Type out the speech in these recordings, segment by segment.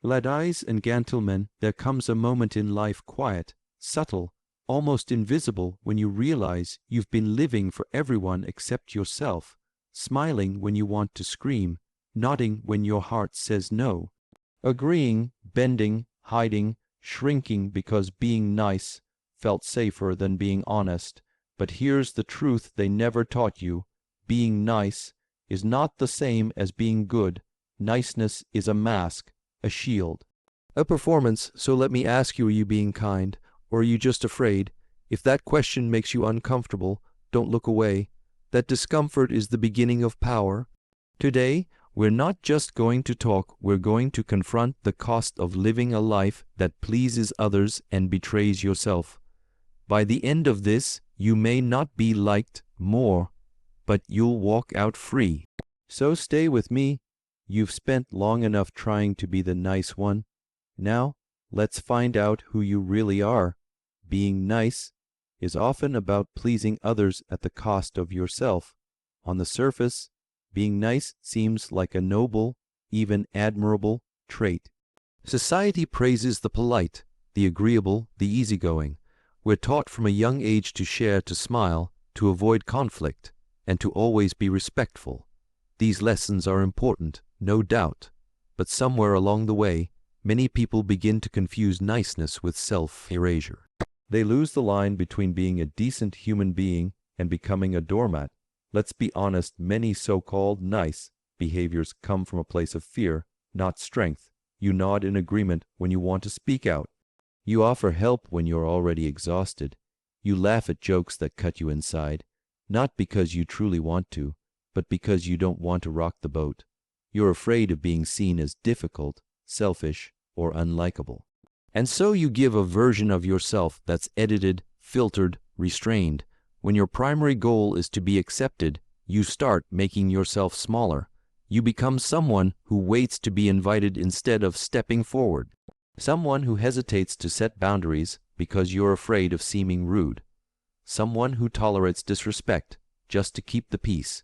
Ladies and gentlemen, there comes a moment in life quiet, subtle, almost invisible when you realize you've been living for everyone except yourself, smiling when you want to scream, nodding when your heart says no, agreeing, bending, hiding, shrinking because being nice felt safer than being honest. But here's the truth they never taught you. Being nice is not the same as being good. Niceness is a mask, a shield, a performance. So let me ask you, are you being kind, or are you just afraid? If that question makes you uncomfortable, don't look away. That discomfort is the beginning of power. Today, we're not just going to talk, we're going to confront the cost of living a life that pleases others and betrays yourself. By the end of this, you may not be liked more, but you'll walk out free. So stay with me. You've spent long enough trying to be the nice one. Now, let's find out who you really are. Being nice is often about pleasing others at the cost of yourself. On the surface, being nice seems like a noble, even admirable trait. Society praises the polite, the agreeable, the easygoing. We're taught from a young age to share, to smile, to avoid conflict, and to always be respectful. These lessons are important, no doubt, but somewhere along the way, many people begin to confuse niceness with self-erasure. They lose the line between being a decent human being and becoming a doormat. Let's be honest, many so-called nice behaviors come from a place of fear, not strength. You nod in agreement when you want to speak out. You offer help when you're already exhausted. You laugh at jokes that cut you inside, not because you truly want to, but because you don't want to rock the boat. You're afraid of being seen as difficult, selfish, or unlikable. And so you give a version of yourself that's edited, filtered, restrained. When your primary goal is to be accepted, you start making yourself smaller. You become someone who waits to be invited instead of stepping forward. Someone who hesitates to set boundaries because you're afraid of seeming rude. Someone who tolerates disrespect just to keep the peace.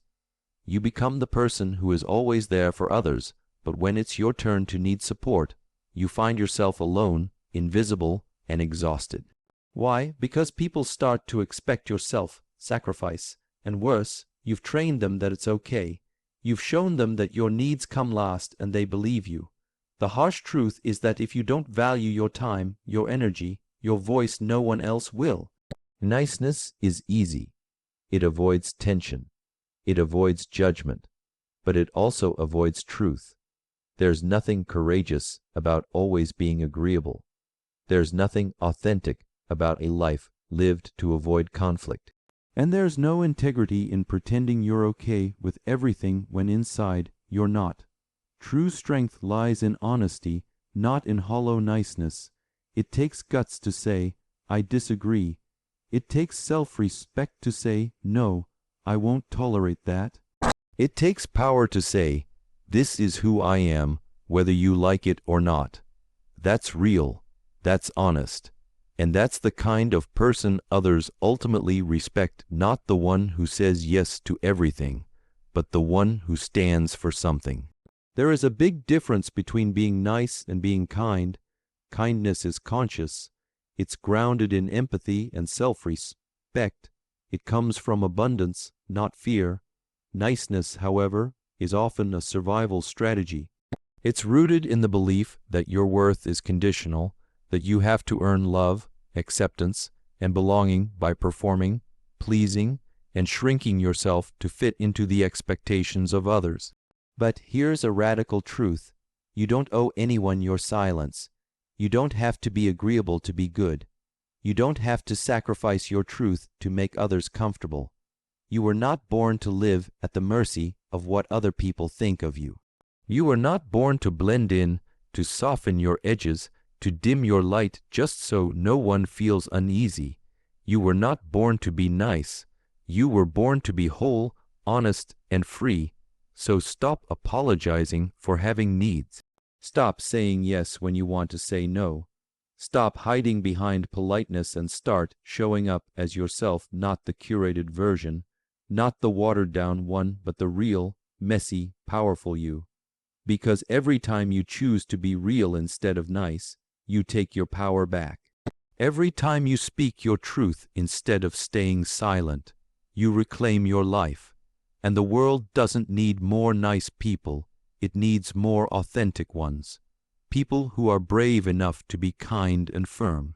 You become the person who is always there for others, but when it's your turn to need support, you find yourself alone, invisible, and exhausted. Why? Because people start to expect your self-sacrifice, and worse, you've trained them that it's okay. You've shown them that your needs come last, and they believe you. The harsh truth is that if you don't value your time, your energy, your voice, no one else will. Niceness is easy. It avoids tension. It avoids judgment. But it also avoids truth. There's nothing courageous about always being agreeable. There's nothing authentic about a life lived to avoid conflict. And there's no integrity in pretending you're okay with everything when inside you're not. True strength lies in honesty, not in hollow niceness. It takes guts to say, I disagree. It takes self-respect to say, no, I won't tolerate that. It takes power to say, this is who I am, whether you like it or not. That's real. That's honest. And that's the kind of person others ultimately respect, not the one who says yes to everything, but the one who stands for something. There is a big difference between being nice and being kind. Kindness is conscious. It's grounded in empathy and self-respect. It comes from abundance, not fear. Niceness, however, is often a survival strategy. It's rooted in the belief that your worth is conditional, that you have to earn love, acceptance, and belonging by performing, pleasing, and shrinking yourself to fit into the expectations of others. But here's a radical truth. You don't owe anyone your silence. You don't have to be agreeable to be good. You don't have to sacrifice your truth to make others comfortable. You were not born to live at the mercy of what other people think of you. You were not born to blend in, to soften your edges, to dim your light just so no one feels uneasy. You were not born to be nice. You were born to be whole, honest, and free. So stop apologizing for having needs. Stop saying yes when you want to say no. Stop hiding behind politeness and start showing up as yourself, not the curated version, not the watered-down one, but the real, messy, powerful you. Because every time you choose to be real instead of nice, you take your power back. Every time you speak your truth instead of staying silent, you reclaim your life. And the world doesn't need more nice people, it needs more authentic ones. People who are brave enough to be kind and firm,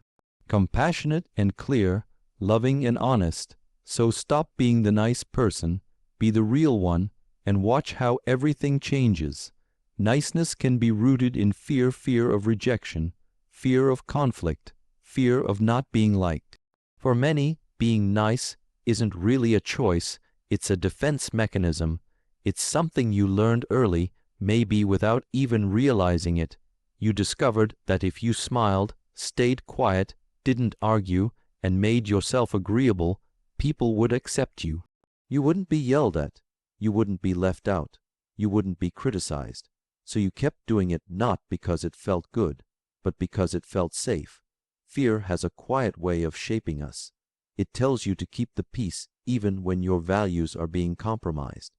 compassionate and clear, loving and honest. So stop being the nice person, be the real one, and watch how everything changes. Niceness can be rooted in fear of rejection, fear of conflict, fear of not being liked. For many, being nice isn't really a choice, it's a defense mechanism. It's something you learned early, maybe without even realizing it. You discovered that if you smiled, stayed quiet, didn't argue, and made yourself agreeable, people would accept you. You wouldn't be yelled at. You wouldn't be left out. You wouldn't be criticized. So you kept doing it not because it felt good, but because it felt safe. Fear has a quiet way of shaping us. It tells you to keep the peace even when your values are being compromised.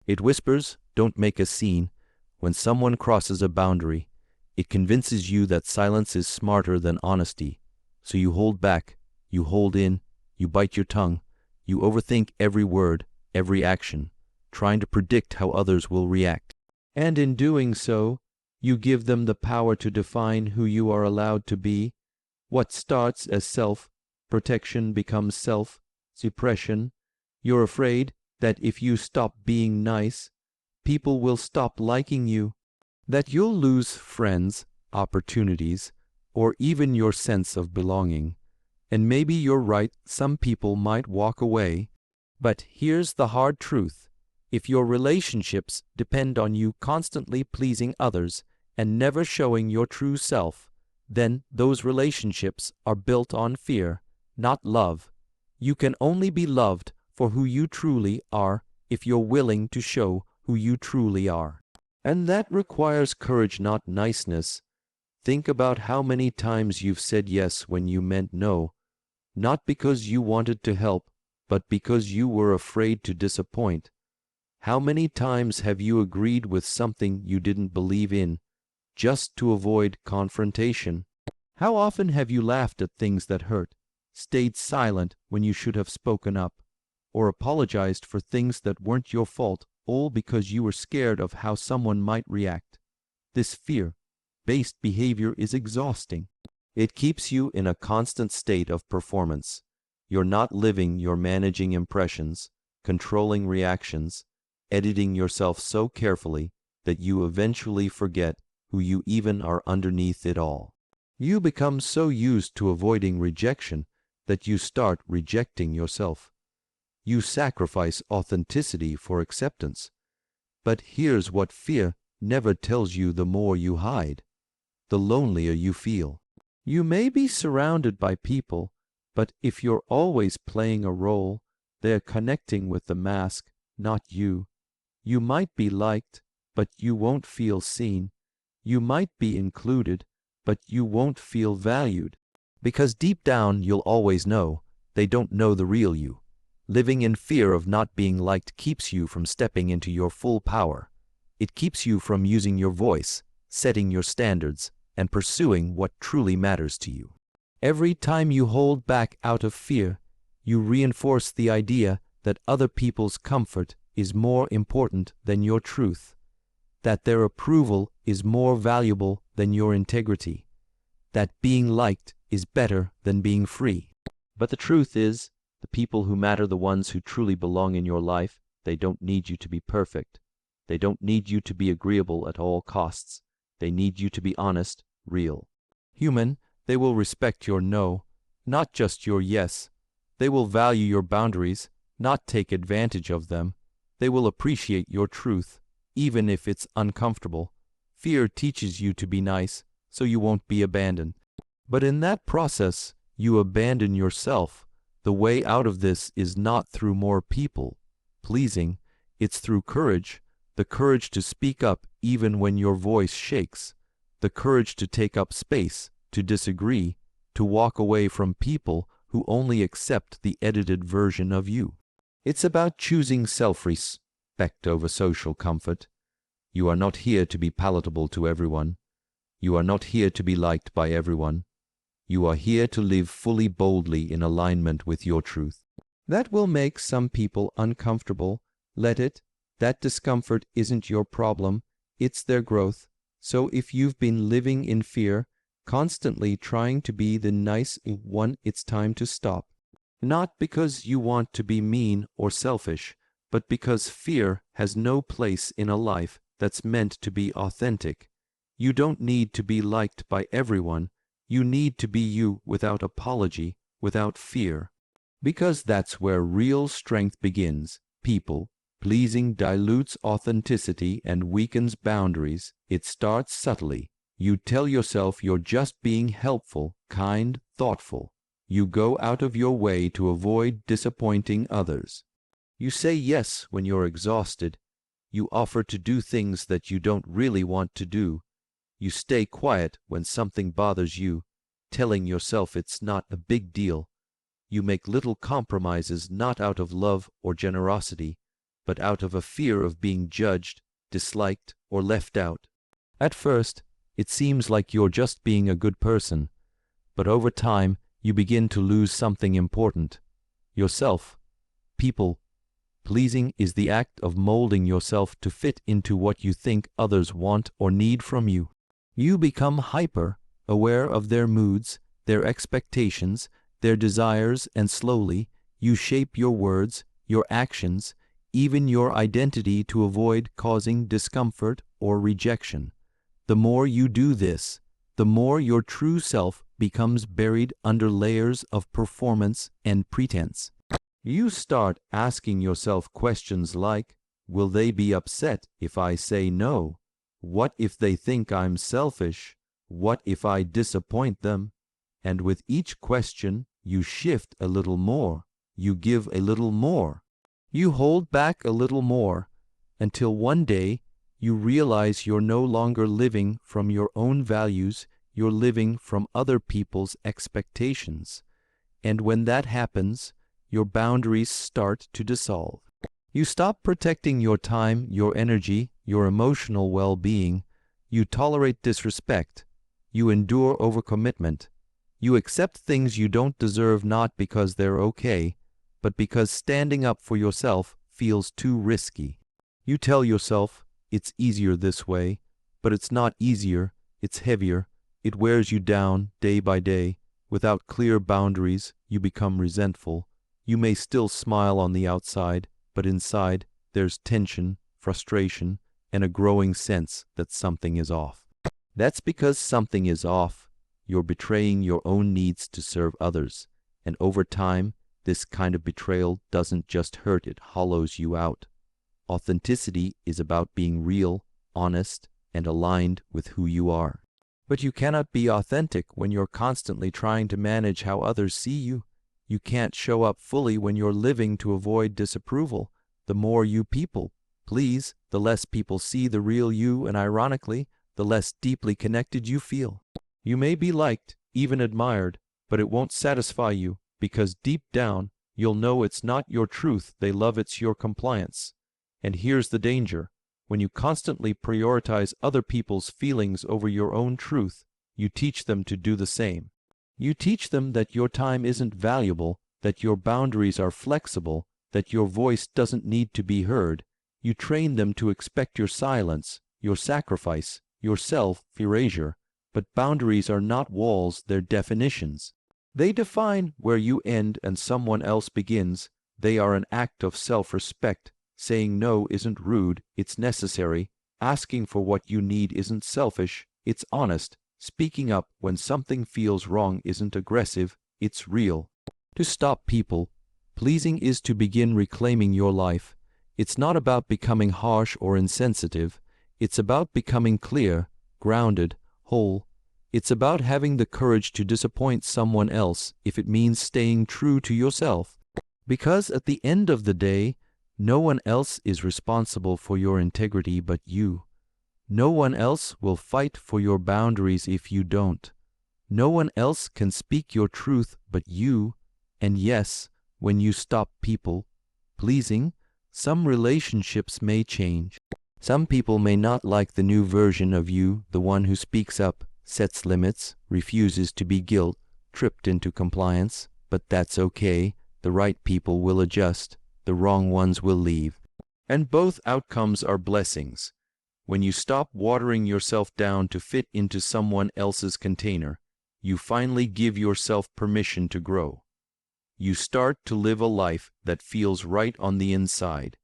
It whispers, "Don't make a scene." When someone crosses a boundary, it convinces you that silence is smarter than honesty. So you hold back, you hold in, you bite your tongue, you overthink every word, every action, trying to predict how others will react. And in doing so, you give them the power to define who you are allowed to be. What starts as self-protection becomes self-suppression. You're afraid that if you stop being nice, people will stop liking you, that you'll lose friends, opportunities, or even your sense of belonging. And maybe you're right, some people might walk away. But here's the hard truth. If your relationships depend on you constantly pleasing others and never showing your true self, then those relationships are built on fear, not love. You can only be loved for who you truly are if you're willing to show who you truly are. And that requires courage, not niceness. Think about how many times you've said yes when you meant no, not because you wanted to help, but because you were afraid to disappoint. How many times have you agreed with something you didn't believe in, just to avoid confrontation? How often have you laughed at things that hurt, stayed silent when you should have spoken up, or apologized for things that weren't your fault, all because you were scared of how someone might react? This fear-based behavior is exhausting. It keeps you in a constant state of performance. You're not living, you're managing impressions, controlling reactions, editing yourself so carefully that you eventually forget who you even are underneath it all. You become so used to avoiding rejection that you start rejecting yourself. You sacrifice authenticity for acceptance. But here's what fear never tells you: the more you hide, the lonelier you feel. You may be surrounded by people, but if you're always playing a role, they're connecting with the mask, not you. You might be liked, but you won't feel seen. You might be included, but you won't feel valued. Because deep down you'll always know they don't know the real you. Living in fear of not being liked keeps you from stepping into your full power. It keeps you from using your voice, setting your standards, and pursuing what truly matters to you. Every time you hold back out of fear, you reinforce the idea that other people's comfort is more important than your truth, that their approval is more valuable than your integrity, that being liked is better than being free. But the truth is, the people who matter, the ones who truly belong in your life, they don't need you to be perfect. They don't need you to be agreeable at all costs. They need you to be honest, real, human. They will respect your no, not just your yes. They will value your boundaries, not take advantage of them. They will appreciate your truth, even if it's uncomfortable. Fear teaches you to be nice, so you won't be abandoned. But in that process, you abandon yourself. The way out of this is not through more people pleasing, it's through courage, the courage to speak up even when your voice shakes, the courage to take up space, to disagree, to walk away from people who only accept the edited version of you. It's about choosing self-respect over social comfort. You are not here to be palatable to everyone. You are not here to be liked by everyone. You are here to live fully boldly in alignment with your truth. That will make some people uncomfortable. Let it. That discomfort isn't your problem, it's their growth. So if you've been living in fear, constantly trying to be the nice one, it's time to stop. Not because you want to be mean or selfish, but because fear has no place in a life that's meant to be authentic. You don't need to be liked by everyone. You need to be you without apology, without fear. Because that's where real strength begins. People-pleasing dilutes authenticity and weakens boundaries. It starts subtly. You tell yourself you're just being helpful, kind, thoughtful. You go out of your way to avoid disappointing others. You say yes when you're exhausted. You offer to do things that you don't really want to do. You stay quiet when something bothers you, telling yourself it's not a big deal. You make little compromises not out of love or generosity, but out of a fear of being judged, disliked, or left out. At first, it seems like you're just being a good person, but over time, you begin to lose something important: yourself. People-pleasing is the act of molding yourself to fit into what you think others want or need from you. You become hyper, aware of their moods, their expectations, their desires, and slowly, you shape your words, your actions, even your identity to avoid causing discomfort or rejection. The more you do this, the more your true self becomes buried under layers of performance and pretense. You start asking yourself questions like, will they be upset if I say no? What if they think I'm selfish? What if I disappoint them? And with each question, you shift a little more. You give a little more. You hold back a little more, until one day you realize you're no longer living from your own values, you're living from other people's expectations. And when that happens, your boundaries start to dissolve. You stop protecting your time, your energy, your emotional well-being. You tolerate disrespect. You endure overcommitment. You accept things you don't deserve not because they're okay, but because standing up for yourself feels too risky. You tell yourself, it's easier this way, but it's not easier, it's heavier. It wears you down day by day. Without clear boundaries, you become resentful. You may still smile on the outside, but inside there's tension, frustration, and a growing sense that something is off. That's because something is off. You're betraying your own needs to serve others. And over time, this kind of betrayal doesn't just hurt, it hollows you out. Authenticity is about being real, honest, and aligned with who you are. But you cannot be authentic when you're constantly trying to manage how others see you. You can't show up fully when you're living to avoid disapproval. The more you people please, the less people see the real you, and ironically, the less deeply connected you feel. You may be liked, even admired, but it won't satisfy you, because deep down, you'll know it's not your truth they love, it's your compliance. And here's the danger. When you constantly prioritize other people's feelings over your own truth, you teach them to do the same. You teach them that your time isn't valuable, that your boundaries are flexible, that your voice doesn't need to be heard. You train them to expect your silence, your sacrifice, your self-erasure. But boundaries are not walls, they're definitions. They define where you end and someone else begins. They are an act of self-respect. Saying no isn't rude, it's necessary. Asking for what you need isn't selfish, it's honest. Speaking up when something feels wrong isn't aggressive, it's real. To stop people-pleasing is to begin reclaiming your life. It's not about becoming harsh or insensitive. It's about becoming clear, grounded, whole. It's about having the courage to disappoint someone else if it means staying true to yourself. Because at the end of the day, no one else is responsible for your integrity but you. No one else will fight for your boundaries if you don't. No one else can speak your truth but you. And yes, when you stop people-pleasing, some relationships may change. Some people may not like the new version of you, the one who speaks up, sets limits, refuses to be guilt-tripped into compliance, but that's okay. The right people will adjust, the wrong ones will leave. And both outcomes are blessings. When you stop watering yourself down to fit into someone else's container, you finally give yourself permission to grow. You start to live a life that feels right on the inside,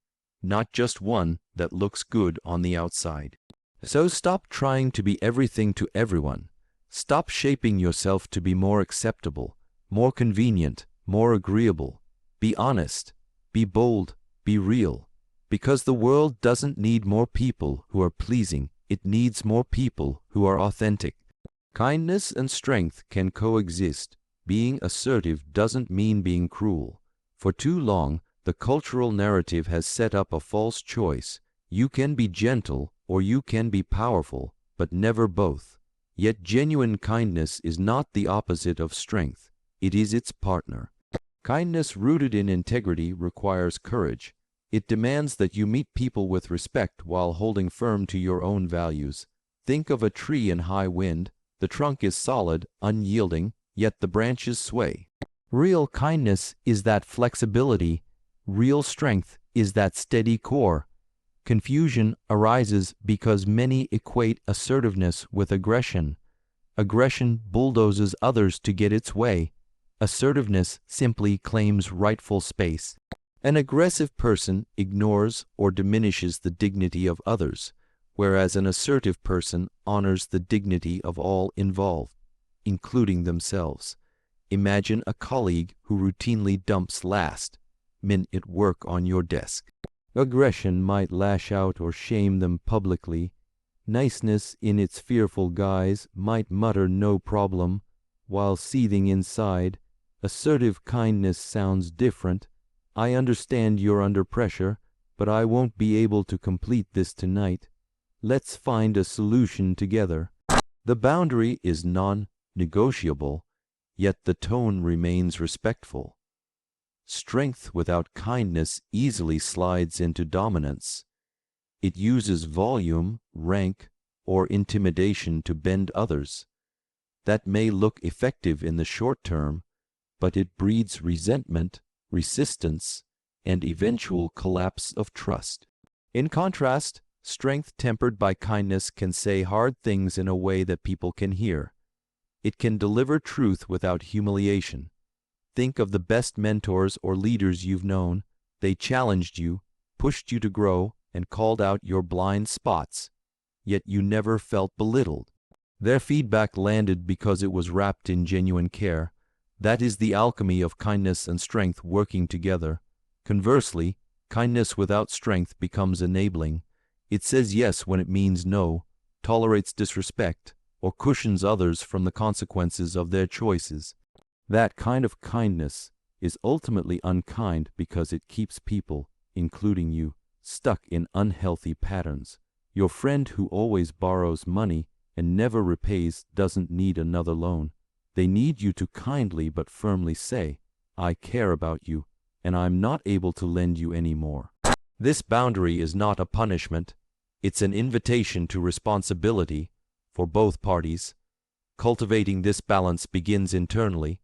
not just one that looks good on the outside. So stop trying to be everything to everyone. Stop shaping yourself to be more acceptable, more convenient, more agreeable. Be honest, be bold, be real. Because the world doesn't need more people who are pleasing, it needs more people who are authentic. Kindness and strength can coexist. Being assertive doesn't mean being cruel. For too long, the cultural narrative has set up a false choice. You can be gentle or you can be powerful, but never both. Yet genuine kindness is not the opposite of strength. It is its partner. Kindness rooted in integrity requires courage. It demands that you meet people with respect while holding firm to your own values. Think of a tree in high wind. The trunk is solid, unyielding, yet the branches sway. Real kindness is that flexibility. Real strength is that steady core. Confusion arises because many equate assertiveness with aggression. Aggression bulldozes others to get its way. Assertiveness simply claims rightful space. An aggressive person ignores or diminishes the dignity of others, whereas an assertive person honors the dignity of all involved, including themselves. Imagine a colleague who routinely dumps last-minute work on your desk. Aggression might lash out or shame them publicly. Niceness, in its fearful guise, might mutter no problem, while seething inside. Assertive kindness sounds different. I understand you're under pressure, but I won't be able to complete this tonight. Let's find a solution together. The boundary is non-negotiable, yet the tone remains respectful. Strength without kindness easily slides into dominance. It uses volume, rank, or intimidation to bend others. That may look effective in the short term, but it breeds resentment, resistance, and eventual collapse of trust. In contrast, strength tempered by kindness can say hard things in a way that people can hear. It can deliver truth without humiliation. Think of the best mentors or leaders you've known. They challenged you, pushed you to grow, and called out your blind spots, yet you never felt belittled. Their feedback landed because it was wrapped in genuine care. That is the alchemy of kindness and strength working together. Conversely, kindness without strength becomes enabling. It says yes when it means no, tolerates disrespect, or cushions others from the consequences of their choices. That kind of kindness is ultimately unkind because it keeps people, including you, stuck in unhealthy patterns. Your friend who always borrows money and never repays doesn't need another loan. They need you to kindly but firmly say, I care about you, and I'm not able to lend you any more. This boundary is not a punishment. It's an invitation to responsibility for both parties. Cultivating this balance begins internally.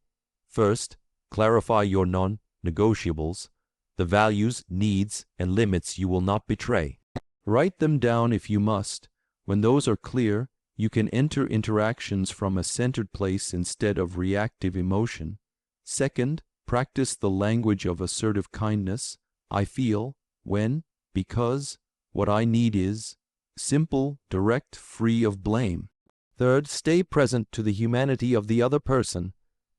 First, clarify your non-negotiables, the values, needs, and limits you will not betray. Write them down if you must. When those are clear, you can enter interactions from a centered place instead of reactive emotion. Second, practice the language of assertive kindness. I feel, when, because, what I need is. Simple, direct, free of blame. Third, stay present to the humanity of the other person.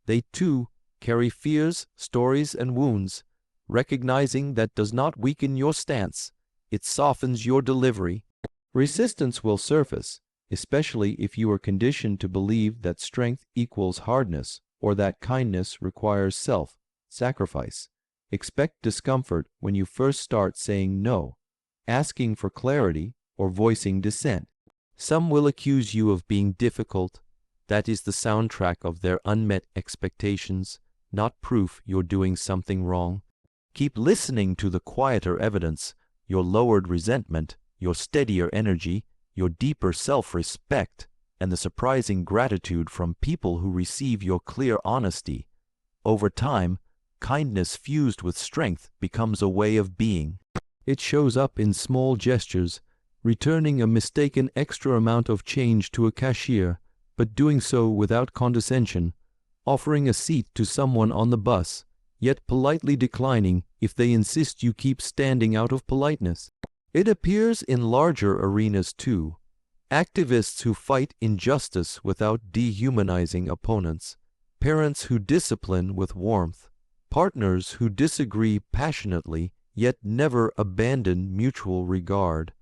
They too carry fears, stories, and wounds. Recognizing that does not weaken your stance. It softens your delivery. Resistance will surface, especially if you are conditioned to believe that strength equals hardness or that kindness requires self-sacrifice. Expect discomfort when you first start saying no, asking for clarity, or voicing dissent. Some will accuse you of being difficult. That is the soundtrack of their unmet expectations, not proof you're doing something wrong. Keep listening to the quieter evidence, your lowered resentment, your steadier energy, your deeper self-respect, and the surprising gratitude from people who receive your clear honesty. Over time, kindness fused with strength becomes a way of being. It shows up in small gestures, returning a mistaken extra amount of change to a cashier, but doing so without condescension, offering a seat to someone on the bus, yet politely declining if they insist you keep standing out of politeness. It appears in larger arenas too. Activists who fight injustice without dehumanizing opponents, parents who discipline with warmth, partners who disagree passionately yet never abandon mutual regard.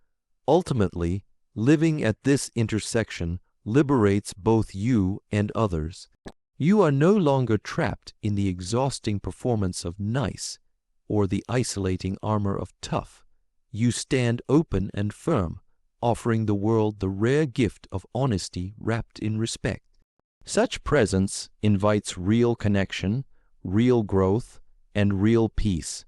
Ultimately, living at this intersection liberates both you and others. You are no longer trapped in the exhausting performance of nice or the isolating armor of tough. You stand open and firm, offering the world the rare gift of honesty wrapped in respect. Such presence invites real connection, real growth, and real peace.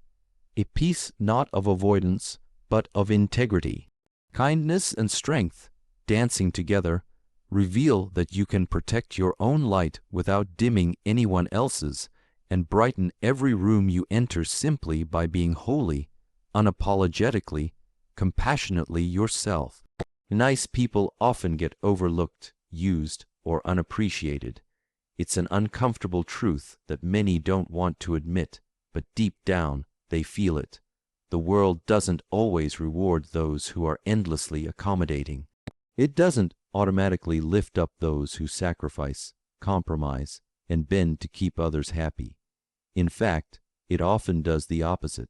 A peace not of avoidance, but of integrity. Kindness and strength, dancing together, reveal that you can protect your own light without dimming anyone else's, and brighten every room you enter simply by being wholly, unapologetically, compassionately yourself. Nice people often get overlooked, used, or unappreciated. It's an uncomfortable truth that many don't want to admit, but deep down, they feel it. The world doesn't always reward those who are endlessly accommodating. It doesn't automatically lift up those who sacrifice, compromise, and bend to keep others happy. In fact, it often does the opposite.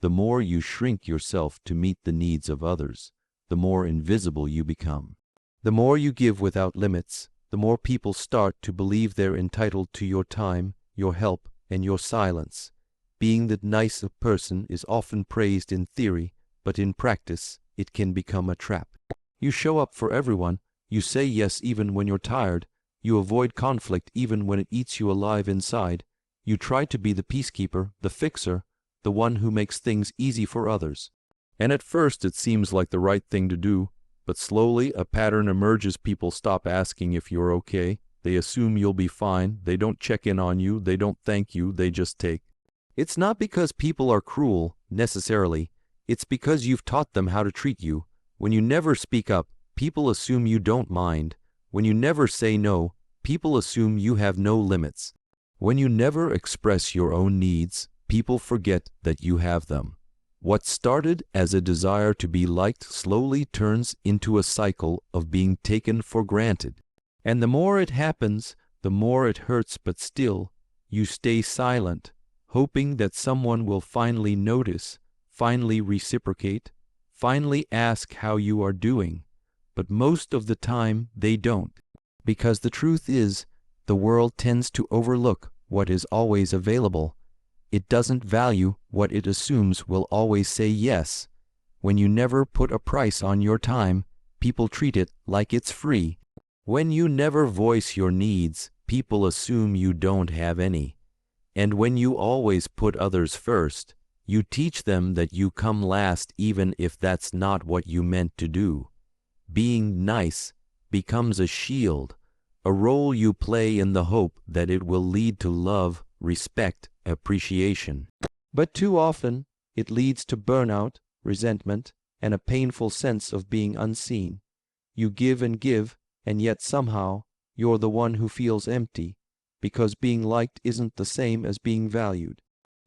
The more you shrink yourself to meet the needs of others, the more invisible you become. The more you give without limits, the more people start to believe they're entitled to your time, your help, and your silence. Being the nice person is often praised in theory, but in practice, it can become a trap. You show up for everyone, you say yes even when you're tired, you avoid conflict even when it eats you alive inside, you try to be the peacekeeper, the fixer, the one who makes things easy for others. And at first it seems like the right thing to do, but slowly a pattern emerges. People stop asking if you're okay, they assume you'll be fine, they don't check in on you, they don't thank you, they just take. It's not because people are cruel, necessarily, it's because you've taught them how to treat you. When you never speak up, people assume you don't mind. When you never say no, people assume you have no limits. When you never express your own needs, people forget that you have them. What started as a desire to be liked slowly turns into a cycle of being taken for granted. And the more it happens, the more it hurts, but still, you stay silent, hoping that someone will finally notice, finally reciprocate, finally ask how you are doing. But most of the time, they don't. Because the truth is, the world tends to overlook what is always available. It doesn't value what it assumes will always say yes. When you never put a price on your time, people treat it like it's free. When you never voice your needs, people assume you don't have any. And when you always put others first, you teach them that you come last even if that's not what you meant to do. Being nice becomes a shield, a role you play in the hope that it will lead to love, respect, appreciation. But too often, it leads to burnout, resentment, and a painful sense of being unseen. You give, and yet somehow you're the one who feels empty, because being liked isn't the same as being valued.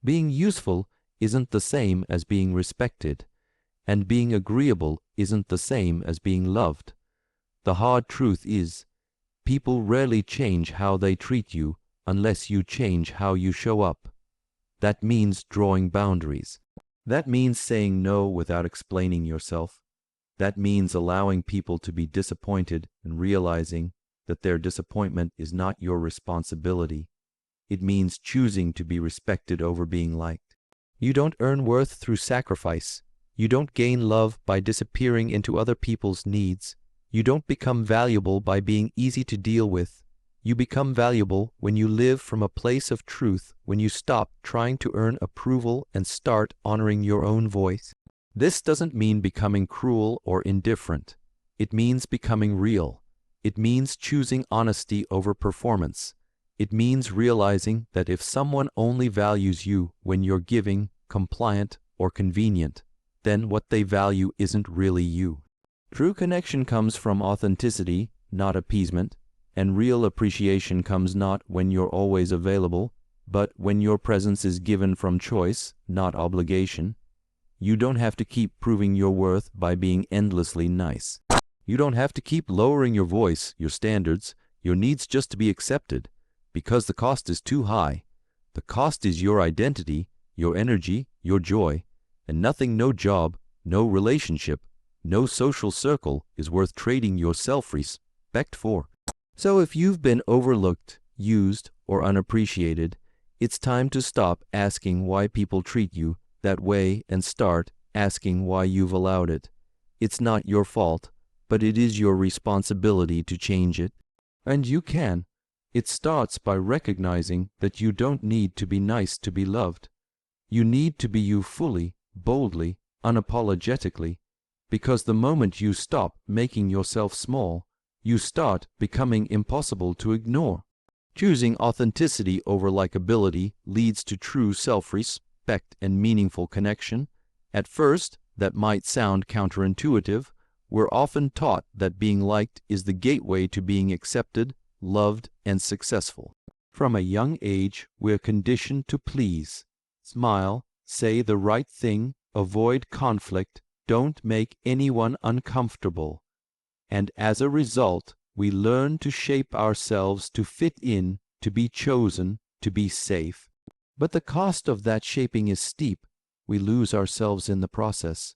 Being useful isn't the same as being respected, and being agreeable isn't the same as being loved. The hard truth is, people rarely change how they treat you unless you change how you show up. That means drawing boundaries. That means saying no without explaining yourself. That means allowing people to be disappointed and realizing that their disappointment is not your responsibility. It means choosing to be respected over being liked. You don't earn worth through sacrifice. You don't gain love by disappearing into other people's needs. You don't become valuable by being easy to deal with. You become valuable when you live from a place of truth, when you stop trying to earn approval and start honoring your own voice. This doesn't mean becoming cruel or indifferent. It means becoming real. It means choosing honesty over performance. It means realizing that if someone only values you when you're giving, compliant, or convenient, then what they value isn't really you. True connection comes from authenticity, not appeasement, and real appreciation comes not when you're always available, but when your presence is given from choice, not obligation. You don't have to keep proving your worth by being endlessly nice. You don't have to keep lowering your voice, your standards, your needs just to be accepted, because the cost is too high. The cost is your identity, your energy, your joy, and nothing, no job, no relationship, no social circle is worth trading your self-respect for. So if you've been overlooked, used, or unappreciated, it's time to stop asking why people treat you that way and start asking why you've allowed it. It's not your fault, but it is your responsibility to change it. And you can. It starts by recognizing that you don't need to be nice to be loved. You need to be you fully, boldly, unapologetically, because the moment you stop making yourself small, you start becoming impossible to ignore. Choosing authenticity over likability leads to true self-respect and meaningful connection. At first, that might sound counterintuitive. We're often taught that being liked is the gateway to being accepted, loved, and successful. From a young age, we're conditioned to please. Smile, say the right thing, avoid conflict, don't make anyone uncomfortable. And as a result, we learn to shape ourselves to fit in, to be chosen, to be safe. But the cost of that shaping is steep. We lose ourselves in the process.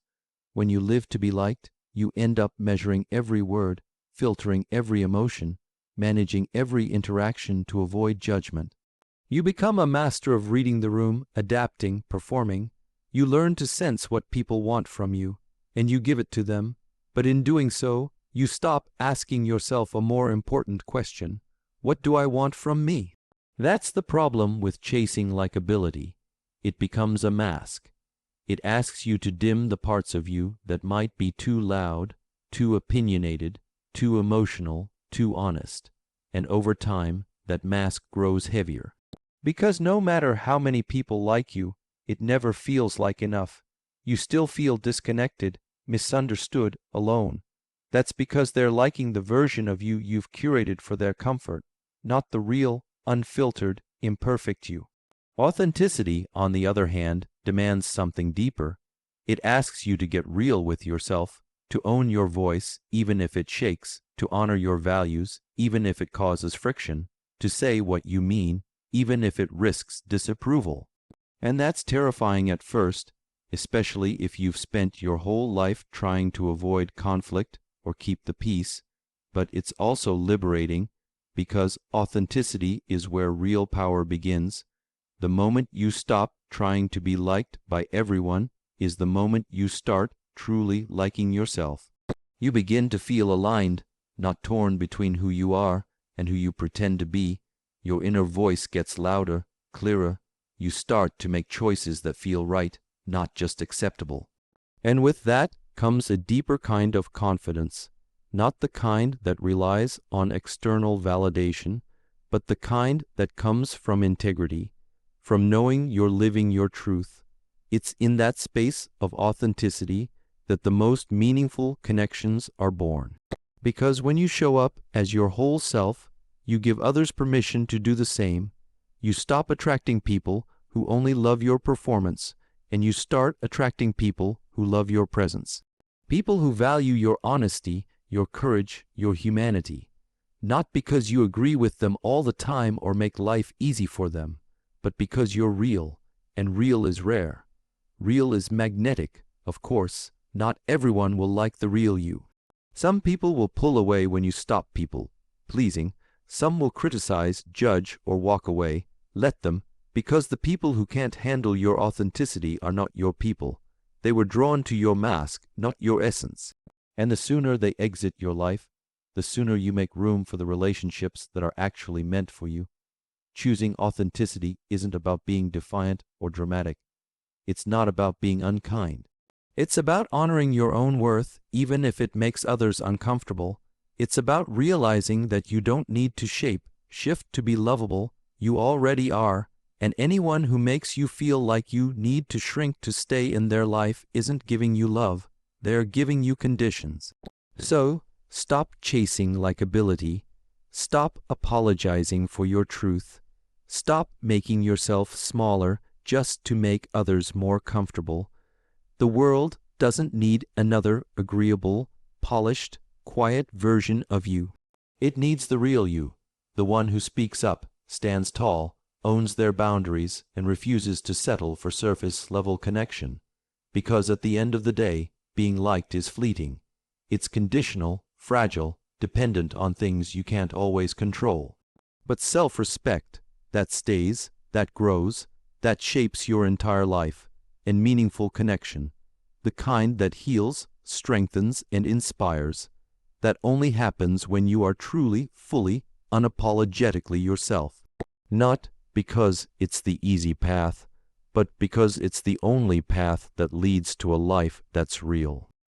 When you live to be liked, you end up measuring every word, filtering every emotion, managing every interaction to avoid judgment. You become a master of reading the room, adapting, performing. You learn to sense what people want from you, and you give it to them. But in doing so, you stop asking yourself a more important question: what do I want from me? That's the problem with chasing likability. It becomes a mask. It asks you to dim the parts of you that might be too loud, too opinionated, too emotional, too honest. And over time, that mask grows heavier. Because no matter how many people like you, it never feels like enough. You still feel disconnected, misunderstood, alone. That's because they're liking the version of you you've curated for their comfort, not the real, unfiltered, imperfect you. Authenticity, on the other hand, demands something deeper. It asks you to get real with yourself, to own your voice, even if it shakes, to honor your values, even if it causes friction, to say what you mean, even if it risks disapproval. And that's terrifying at first, especially if you've spent your whole life trying to avoid conflict or keep the peace, but it's also liberating because authenticity is where real power begins. The moment you stop trying to be liked by everyone is the moment you start truly liking yourself. You begin to feel aligned, not torn between who you are and who you pretend to be. Your inner voice gets louder, clearer. You start to make choices that feel right, not just acceptable. And with that comes a deeper kind of confidence, not the kind that relies on external validation, but the kind that comes from integrity, from knowing you're living your truth. It's in that space of authenticity that the most meaningful connections are born. Because when you show up as your whole self, you give others permission to do the same. You stop attracting people who only love your performance, and you start attracting people who love your presence. People who value your honesty, your courage, your humanity. Not because you agree with them all the time or make life easy for them, but because you're real, and real is rare. Real is magnetic, of course. Not everyone will like the real you. Some people will pull away when you stop people-pleasing. Some will criticize, judge, or walk away. Let them, because the people who can't handle your authenticity are not your people. They were drawn to your mask, not your essence. And the sooner they exit your life, the sooner you make room for the relationships that are actually meant for you. Choosing authenticity isn't about being defiant or dramatic. It's not about being unkind. It's about honoring your own worth, even if it makes others uncomfortable. It's about realizing that you don't need to shift to be lovable. You already are, and anyone who makes you feel like you need to shrink to stay in their life isn't giving you love. They're giving you conditions. So, stop chasing likability. Stop apologizing for your truth. Stop making yourself smaller just to make others more comfortable. The world doesn't need another agreeable, polished, quiet version of you. It needs the real you, the one who speaks up, stands tall, owns their boundaries, and refuses to settle for surface-level connection. Because at the end of the day, being liked is fleeting. It's conditional, fragile, dependent on things you can't always control. But self-respect, that stays, that grows, that shapes your entire life, and meaningful connection, the kind that heals, strengthens, and inspires, that only happens when you are truly, fully, unapologetically yourself. Not because it's the easy path, but because it's the only path that leads to a life that's real.